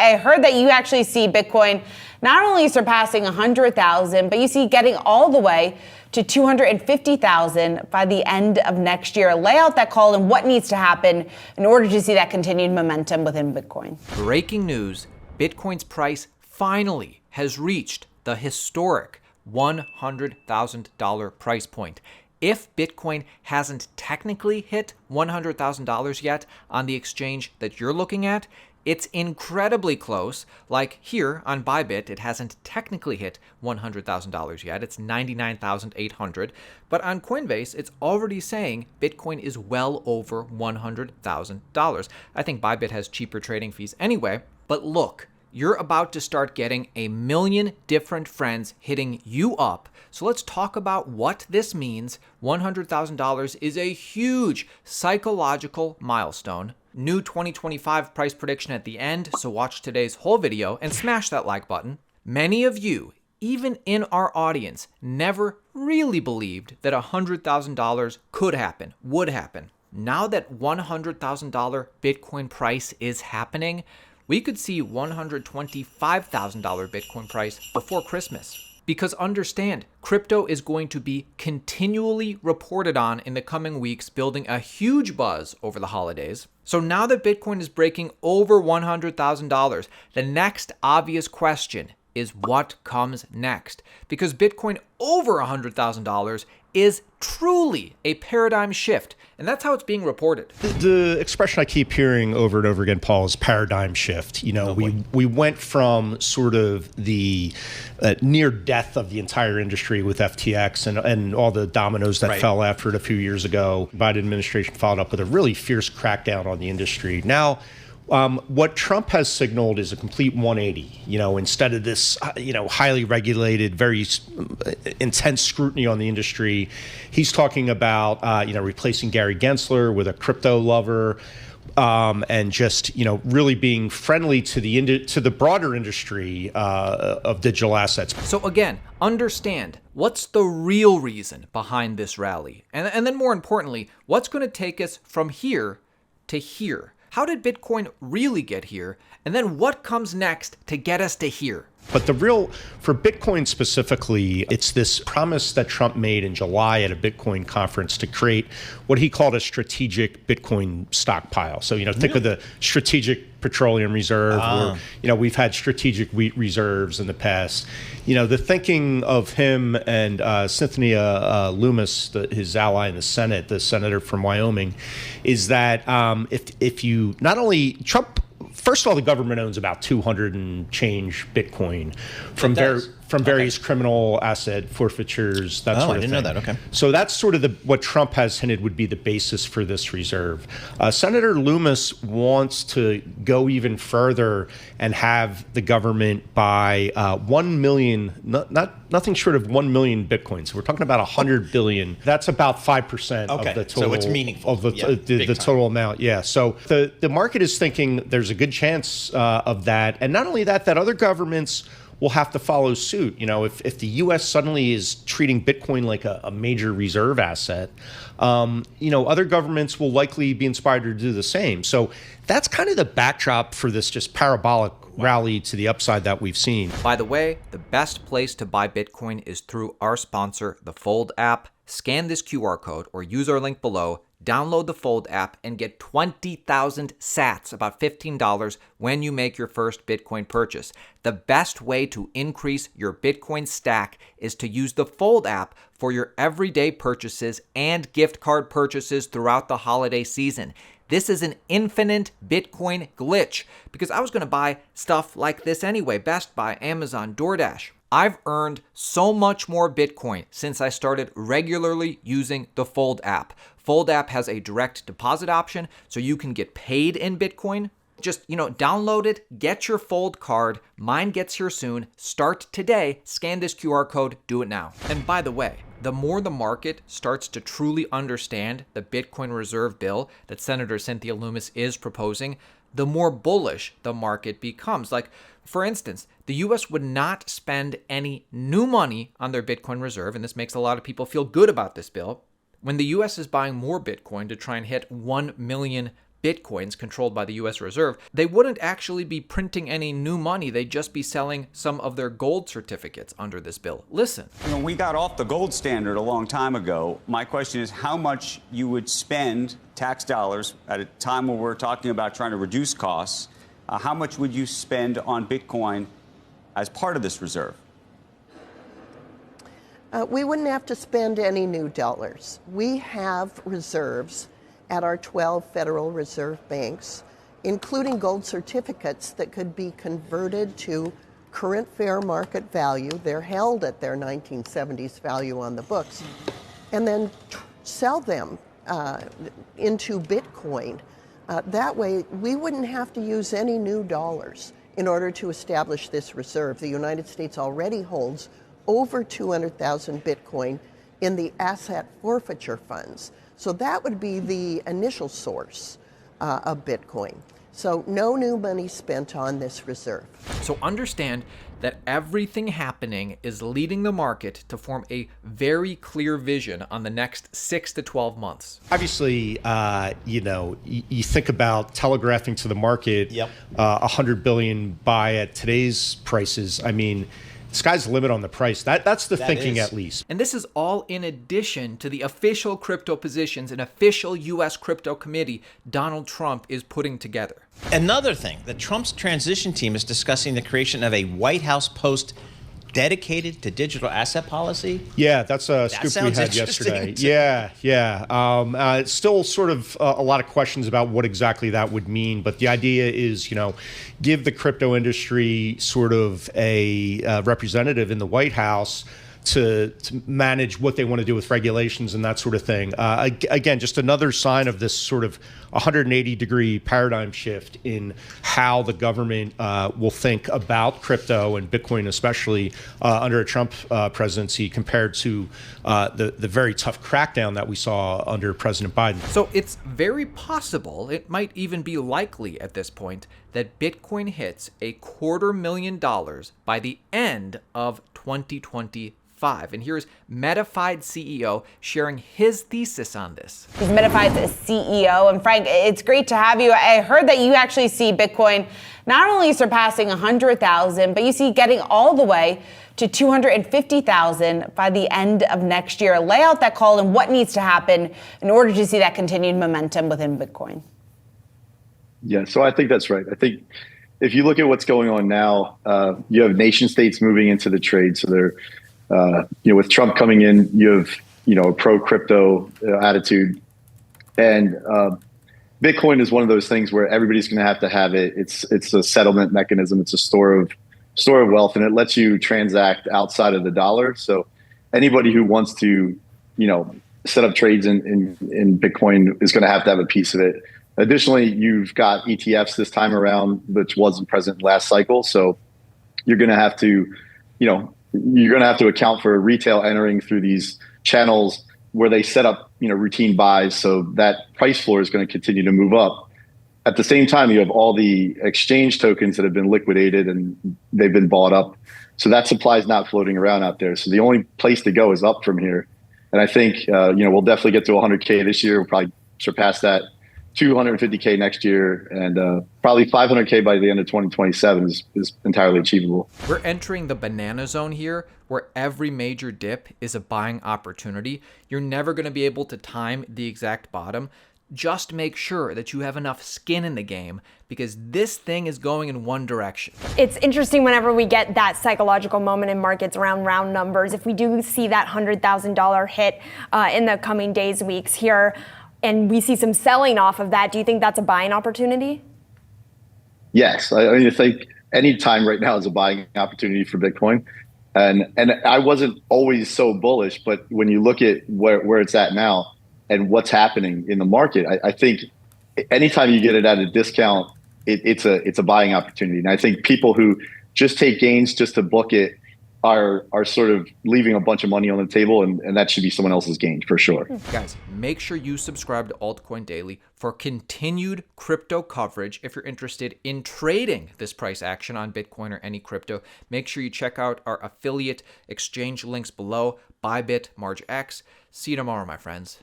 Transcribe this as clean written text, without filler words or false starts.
I heard that you actually see Bitcoin not only surpassing 100,000, but you see getting all the way to 250,000 by the end of next year. Lay out that call and what needs to happen in order to see that continued momentum within Bitcoin. Breaking news, Bitcoin's price finally has reached the historic $100,000 price point. If Bitcoin hasn't technically hit $100,000 yet on the exchange that you're looking at, it's incredibly close. Like here on Bybit, it hasn't technically hit $100,000 yet. It's $99,800. But on Coinbase, it's already saying Bitcoin is well over $100,000. I think Bybit has cheaper trading fees anyway. But look, you're about to start getting a million different friends hitting you up. So let's talk about what this means. $100,000 is a huge psychological milestone. New 2025 price prediction at the end, so watch today's whole video and smash that like button. Many of you, even in our audience, never really believed that $100,000 could happen, would happen. Now that $100,000 Bitcoin price is happening, we could see $125,000 Bitcoin price before Christmas. Because understand, crypto is going to be continually reported on in the coming weeks, building a huge buzz over the holidays. So now that Bitcoin is breaking over $100,000, the next obvious question is what comes next? Because Bitcoin over $100,000 is truly a paradigm shift. And that's how it's being reported. The expression I keep hearing over and over again, Paul, is paradigm shift. You know, we went from sort of the near death of the entire industry with FTX and all the dominoes that fell after it a few years ago. Biden administration followed up with a really fierce crackdown on the industry. Now, what Trump has signaled is a complete 180. You know, instead of this, highly regulated, very intense scrutiny on the industry, he's talking about, replacing Gary Gensler with a crypto lover, and just, really being friendly to the broader industry of digital assets. So again, understand what's the real reason behind this rally, and then more importantly, what's going to take us from here to here. How did Bitcoin really get here? And then what comes next to get us to here? But for Bitcoin specifically, it's this promise that Trump made in July at a Bitcoin conference to create what he called a strategic Bitcoin stockpile. So, think of the strategic petroleum reserve, or, we've had strategic wheat reserves in the past. The thinking of him and Cynthia Lummis, his ally in the Senate, the senator from Wyoming, is that if you not only Trump. First of all, the government owns about 200 and change Bitcoin from various criminal asset forfeitures, that sort of thing. Oh, I didn't know that. Okay. So that's sort of what Trump has hinted would be the basis for this reserve. Senator Lummis wants to go even further and have the government buy 1 million, nothing short of 1 million Bitcoins. So we're talking about 100 billion. That's about 5% of the total. So it's meaningful. Of the total amount. Yeah. So the market is thinking there's a good chance of that. And not only that other governments will have to follow suit. If the U.S. suddenly is treating Bitcoin like a major reserve asset, other governments will likely be inspired to do the same. So that's kind of the backdrop for this just parabolic rally to the upside that we've seen. By the way, the best place to buy Bitcoin is through our sponsor, the Fold app. Scan this QR code or use our link below. Download the Fold app and get 20,000 sats, about $15, when you make your first Bitcoin purchase. The best way to increase your Bitcoin stack is to use the Fold app for your everyday purchases and gift card purchases throughout the holiday season. This is an infinite Bitcoin glitch because I was going to buy stuff like this anyway, Best Buy, Amazon, DoorDash. I've earned so much more Bitcoin since I started regularly using the Fold app. Fold app has a direct deposit option, so you can get paid in Bitcoin. Just, download it, get your Fold card. Mine gets here soon. Start today. Scan this QR code. Do it now. And by the way, the more the market starts to truly understand the Bitcoin reserve bill that Senator Cynthia Lummis is proposing, the more bullish the market becomes. Like, for instance, the US would not spend any new money on their Bitcoin reserve, and this makes a lot of people feel good about this bill, when the US is buying more Bitcoin to try and hit 1 million Bitcoins controlled by the US Reserve, they wouldn't actually be printing any new money. They'd just be selling some of their gold certificates under this bill. Listen. When we got off the gold standard a long time ago, my question is how much you would spend tax dollars at a time where we're talking about trying to reduce costs. How much would you spend on Bitcoin as part of this reserve? We wouldn't have to spend any new dollars. We have reserves at our 12 Federal Reserve banks, including gold certificates that could be converted to current fair market value. They're held at their 1970s value on the books, and then sell them into Bitcoin. That way, we wouldn't have to use any new dollars in order to establish this reserve. The United States already holds over 200,000 Bitcoin in the asset forfeiture funds. So that would be the initial source of Bitcoin. So no new money spent on this reserve. So understand that everything happening is leading the market to form a very clear vision on the next 6 to 12 months. Obviously, you think about telegraphing to the market, 100 billion buy at today's prices. I mean, sky's the limit on the price. That's the thinking, at least. And this is all in addition to the official crypto positions an official U.S. crypto committee Donald Trump is putting together. Another thing, the Trump's transition team is discussing the creation of a White House post dedicated to digital asset policy. Yeah, that's a scoop we had yesterday. It's still sort of a lot of questions about what exactly that would mean, but the idea is, give the crypto industry sort of a representative in the White House to manage what they want to do with regulations and that sort of thing. Again, just another sign of this sort of 180-degree paradigm shift in how the government will think about crypto and Bitcoin, especially under a Trump presidency, compared to the very tough crackdown that we saw under President Biden. So it's very possible, it might even be likely at this point, that Bitcoin hits $250,000 by the end of 2025. And here's Metafide CEO sharing his thesis on this. He's Metafide's CEO. And Frank, it's great to have you. I heard that you actually see Bitcoin not only surpassing 100,000, but you see getting all the way to 250,000 by the end of next year. Lay out that call and what needs to happen in order to see that continued momentum within Bitcoin. Yeah, so I think that's right. I think if you look at what's going on now, you have nation states moving into the trade. So they're with Trump coming in, you have, a pro-crypto attitude. And Bitcoin is one of those things where everybody's going to have it. It's a settlement mechanism. It's a store of wealth, and it lets you transact outside of the dollar. So anybody who wants to, set up trades in Bitcoin is going to have a piece of it. Additionally, you've got ETFs this time around, which wasn't present last cycle. So you're going to have to, account for retail entering through these channels where they set up, routine buys. So that price floor is going to continue to move up. At the same time, you have all the exchange tokens that have been liquidated and they've been bought up. So that supply is not floating around out there. So the only place to go is up from here. And I think, we'll definitely get to 100K this year. We'll probably surpass that. 250K next year, and probably 500K by the end of 2027 is entirely achievable. We're entering the banana zone here, where every major dip is a buying opportunity. You're never going to be able to time the exact bottom. Just make sure that you have enough skin in the game, because this thing is going in one direction. It's interesting whenever we get that psychological moment in markets around round numbers. If we do see that $100,000 hit in the coming days, weeks here, and we see some selling off of that, do you think that's a buying opportunity? Yes. I think any time right now is a buying opportunity for Bitcoin. And I wasn't always so bullish, but when you look at where it's at now and what's happening in the market, I think anytime you get it at a discount, it's a buying opportunity. And I think people who just take gains just to book it are sort of leaving a bunch of money on the table, and that should be someone else's gain for sure. Guys, make sure you subscribe to Altcoin Daily for continued crypto coverage. If you're interested in trading this price action on Bitcoin or any crypto, make sure you check out our affiliate exchange links below, Bybit, MargeX. See you tomorrow, my friends.